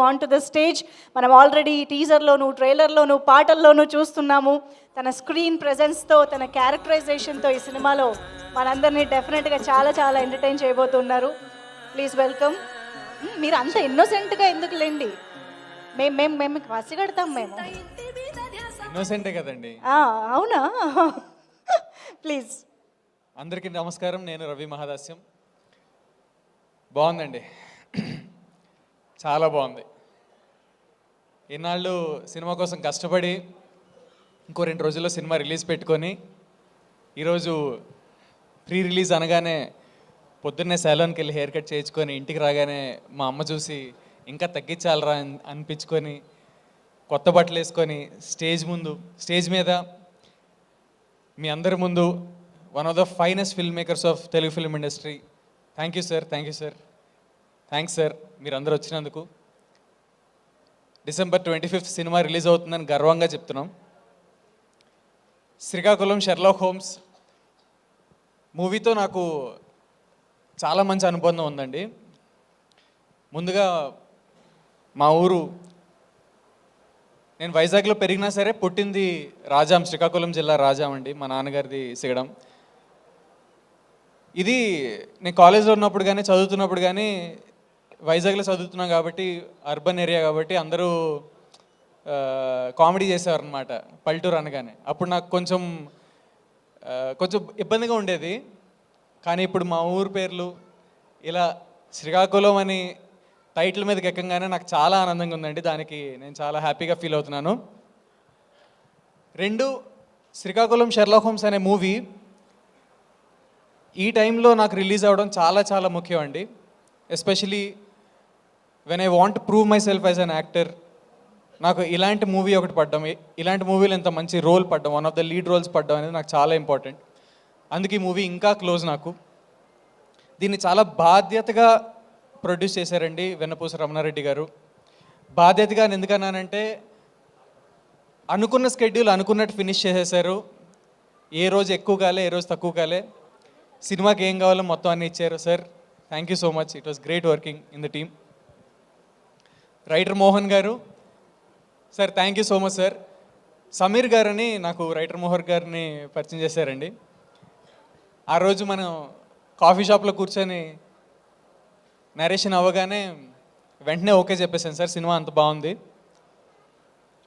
On to the stage. మనం already టీజర్లోను, ట్రైలర్లోను, పాటల్లోనూ చూస్తున్నాము. తన స్క్రీన్ ప్రెజెన్స్తో, తన క్యారెక్టరైజేషన్తో ఈ సినిమాలో మనందరినీ డెఫినెట్గా చాలా చాలా ఎంటర్టైన్ చేయబోతున్నారు. Please welcome. మీరు అంత ఇన్నోసెంట్గా ఎందుకు లేండి, మేము మేము మేము పసిగడతాం. మేము ఇన్నోసెంటే కదండి. అవునా? ప్లీజ్. అందరికీ నమస్కారం. నేను రవి మహాదాస్యం. బాగుందండి, చాలా బాగుంది. ఇన్నాళ్ళు సినిమా కోసం కష్టపడి ఇంకో 2 రోజుల్లో సినిమా రిలీజ్ పెట్టుకొని ఈరోజు ప్రీ రిలీజ్ అనగానే పొద్దున్నే సెలూన్కి వెళ్ళి హెయిర్ కట్ చేయించుకొని ఇంటికి రాగానే మా అమ్మ చూసి ఇంకా తగ్గించాలరా అనిపించుకొని కొత్త బట్టలు వేసుకొని స్టేజ్ మీద మీ అందరి ముందు one of the finest film makers of Telugu film industry. Thank you sir, thanks sir మీరు అందరూ వచ్చినందుకు. December 25th సినిమా రిలీజ్ అవుతుందని గర్వంగా చెప్తున్నాం. శ్రీకాకుళం షెర్లాక్ హోమ్స్ మూవీతో నాకు చాలా మంచి అనుబంధం ఉందండి. ముందుగా మా ఊరు, నేను వైజాగ్లో పెరిగినా సరే పుట్టింది రాజాం, శ్రీకాకుళం జిల్లా రాజాం అండి. మా నాన్నగారిది సిగడం. ఇది నేను కాలేజ్లో ఉన్నప్పుడు కానీ చదువుతున్నప్పుడు కానీ వైజాగ్లో చదువుతున్నాం కాబట్టి అర్బన్ ఏరియా కాబట్టి అందరూ కామెడీ చేసేవారు అనమాట పల్లెటూరు అనగానే. అప్పుడు నాకు కొంచెం ఇబ్బందిగా ఉండేది. కానీ ఇప్పుడు మా ఊరు పేర్లు ఇలా శ్రీకాకుళం అని టైటిల్ మీదకి ఎక్కగానే నాకు చాలా ఆనందంగా ఉందండి. దానికి నేను చాలా హ్యాపీగా ఫీల్ అవుతున్నాను. 2, శ్రీకాకుళం షెర్లాక్ హోమ్స్ అనే మూవీ ఈ టైంలో నాకు రిలీజ్ అవ్వడం చాలా చాలా ముఖ్యం అండి. Especially when I want prove my self as an actor. నాకు ఇలాంటి మూవీ ఒకటి పడ్డం, ఇలాంటి మూవీలో ఇంత మంచి రోల్ పడ్డం, one of the lead roles పడ్డం అనేది నాకు చాలా ఇంపార్టెంట్. అందుకే ఈ మూవీ ఇంకా క్లోజ్ నాకు. దీన్ని చాలా బాధ్యతగా ప్రొడ్యూస్ చేశారండి వెన్నపూస రమణారెడ్డి గారు. బాధ్యతగా ఎందుకన్నానంటే అనుకున్న స్కెడ్యూల్ అనుకున్నట్టు ఫినిష్ చేసేసారు. ఏ రోజు ఎక్కువ కాలే, ఏ రోజు తక్కువ కాలే. సినిమాకి ఏం కావాలో మొత్తం అన్నీ ఇచ్చారు. Sir thank you so much. It was great working in the team. Writer Mohan garu, sir thank you so much sir. Sameer గారని నాకు రైటర్ మోహన్ గారిని పరిచయం చేశారండి. ఆ రోజు మనం కాఫీ షాప్లో కూర్చొని నరేషన్ అవ్వగానే వెంటనే ఓకే చెప్పేశాను సార్, సినిమా అంత బాగుంది.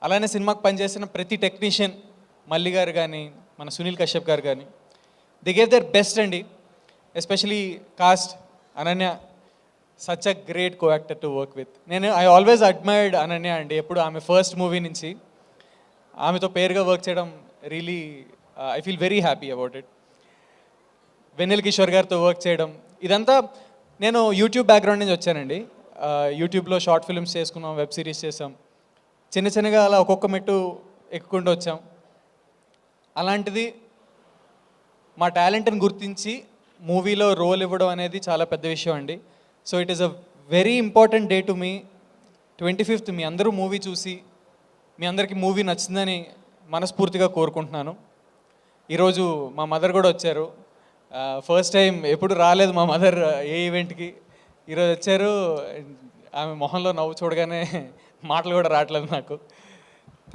అలానే సినిమాకి పనిచేసిన ప్రతి టెక్నీషియన్, మల్లి గారు కానీ మన సునీల్ కశ్యప్ గారు కానీ, దే గేవ్ దేర్ బెస్ట్ అండి. Especially cost Ananya, such a great co actor to work with. I always admired Ananya అండి. ఎప్పుడు ఆమె ఫస్ట్ మూవీ నుంచి ఆమెతో పేరుగా వర్క్ చేయడం really I feel very happy about it. Vennela Kishore గారితో వర్క్ చేయడం, ఇదంతా నేను యూట్యూబ్ బ్యాక్గ్రౌండ్ నుంచి వచ్చానండి. యూట్యూబ్లో షార్ట్ ఫిల్మ్స్ చేసుకున్నాం, వెబ్ సిరీస్ చేసాం, చిన్నగా అలా ఒక్కొక్క మెట్టు ఎక్కుకుంటూ వచ్చాం. అలాంటిది మా టాలెంట్ని గుర్తించి మూవీలో రోల్ ఇవ్వడం అనేది చాలా పెద్ద విషయం అండి. So it is a very important day to me. 25th మీ అందరూ మూవీ చూసి మీ అందరికీ మూవీ నచ్చిందని మనస్ఫూర్తిగా కోరుకుంటున్నాను. ఈరోజు మా మదర్ కూడా వచ్చారు. ఫస్ట్ టైం, ఎప్పుడు రాలేదు మా మదర్ ఏ ఈవెంట్కి. ఈరోజు వచ్చారు. ఆమె మొహంలో నవ్వు చూడగానే మాటలు కూడా రావట్లేదు నాకు.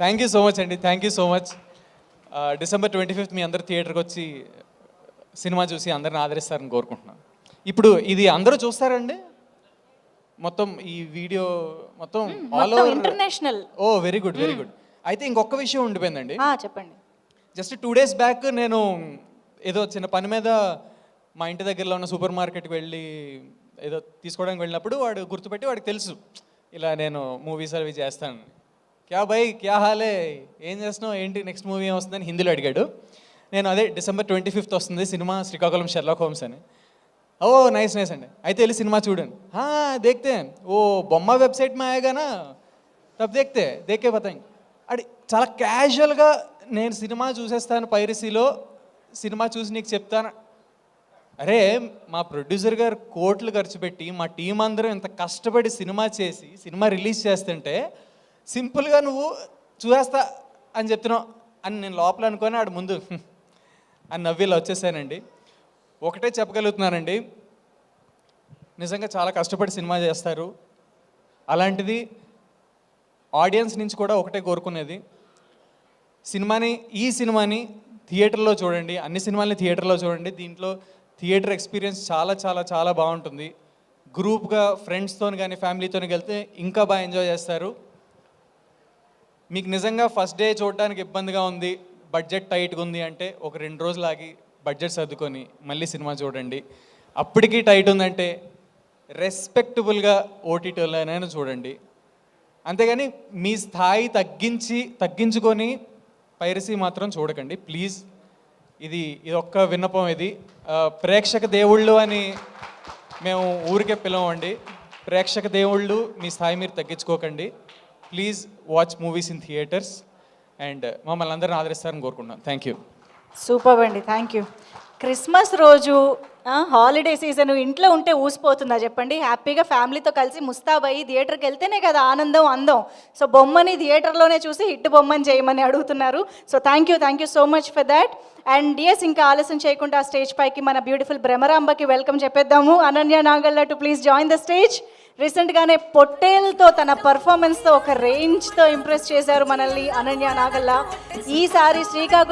థ్యాంక్ యూ సో మచ్ అండి, thank you so much. December 25th మీ అందరు థియేటర్కి వచ్చి సినిమా చూసి అందరిని ఆదరిస్తారని కోరుకుంటున్నాను. ఇప్పుడు ఇది అందరూ చూస్తారండి మొత్తం ఈ వీడియో మొత్తం ఆల్ ఓవర్ ఇంటర్నేషనల్? ఓ వెరీ గుడ్. అయితే ఇంకొక విషయం ఉండిపోయిందండి. చెప్పండి. జస్ట్ 2 days బ్యాక్ నేను ఏదో చిన్న పని మీద మా ఇంటి దగ్గరలో ఉన్న సూపర్ మార్కెట్కి వెళ్ళి ఏదో తీసుకోవడానికి వెళ్ళినప్పుడు వాడు గుర్తుపెట్టి, వాడికి తెలుసు ఇలా నేను మూవీస్ అవి చేస్తాను. క్యా భయ్ క్యా హాలే, ఏం చేస్తున్నావు, ఏంటి నెక్స్ట్ మూవీ ఏం వస్తుందని హిందీలో అడిగాడు. నేను అదే December 25th వస్తుంది సినిమా శ్రీకాకుళం షెర్లాక్ హోమ్స్ అని. ఓ నైస్ అండి, అయితే వెళ్ళి సినిమా చూడండి. దేఖ్తే ఓ బొమ్మ వెబ్సైట్ మే ఆయేగా నా తబ్ దేకే బతాయింగ్. అది చాలా క్యాజువల్గా నేను సినిమా చూసేస్తాను పైరసీలో, సినిమా చూసి నీకు చెప్తాను. అరే మా ప్రొడ్యూసర్ గారు కోట్లు ఖర్చు పెట్టి మా టీం అందరూ ఇంత కష్టపడి సినిమా చేసి సినిమా రిలీజ్ చేస్తుంటే సింపుల్గా నువ్వు చూసేస్తా అని చెప్తున్నావు అని నేను లోపల అనుకొని ఆడు ముందు అని నవ్విలా వచ్చేసానండి. ఒకటే చెప్పగలుగుతున్నానండి, నిజంగా చాలా కష్టపడి సినిమా చేస్తారు. అలాంటిది ఆడియన్స్ నుంచి కూడా ఒకటే కోరుకునేది, ఈ సినిమాని థియేటర్లో చూడండి, అన్ని సినిమాలని థియేటర్లో చూడండి. దీంట్లో థియేటర్ ఎక్స్పీరియన్స్ చాలా చాలా చాలా బాగుంటుంది. గ్రూప్గా ఫ్రెండ్స్తో కానీ ఫ్యామిలీతో వెళ్తే ఇంకా బాగా ఎంజాయ్ చేస్తారు. మీకు నిజంగా ఫస్ట్ డే చూడడానికి ఇబ్బందిగా ఉంది, బడ్జెట్ టైట్గా ఉంది అంటే ఒక 2 రోజులు ఆగి బడ్జెట్ సర్దుకొని మళ్ళీ సినిమా చూడండి. అప్పటికీ టైట్ ఉందంటే రెస్పెక్టబుల్గా ఓటీటీలోనైనా చూడండి. అంతేగాని మీ స్థాయి తగ్గించుకొని పైరసీ మాత్రం చూడకండి ప్లీజ్. ఇది ఒక్క విన్నపం. ఇది ప్రేక్షక దేవుళ్ళు అని మేము ఊరికే పిలవండి. ప్రేక్షక దేవుళ్ళు మీ స్థాయి మీరు తగ్గించుకోకండి. Please watch movies in theaters and మమ్మల్ని అందరిని ఆదరిస్తారని కోరుకుంటున్నాను. Thank you. సూపర్ అండి, థ్యాంక్ యూ. క్రిస్మస్ రోజు హాలిడే సీజన్ ఇంట్లో ఉంటే ఊసిపోతుందా చెప్పండి? హ్యాపీగా ఫ్యామిలీతో కలిసి ముస్తాబయ్యి థియేటర్కి వెళ్తేనే కదా ఆనందం అందం. సో బొమ్మని థియేటర్లోనే చూసి హిట్ బొమ్మని చేయమని అడుగుతున్నారు. So thank you so much for that. And yes, ఇంకా ఆలస్యం చేయకుండా స్టేజ్ పైకి మన బ్యూటిఫుల్ భ్రమరాంబకి వెల్కమ్ చెప్పేద్దాము. Ananya Nagalla to please join the stage. రీసెంట్గానే పొట్టేల్తో తన పర్ఫార్మెన్స్తో ఒక రేంజ్తో ఇంప్రెస్ చేశారు మనల్ని అనన్య నాగల్లా. ఈసారి శ్రీకాకుళం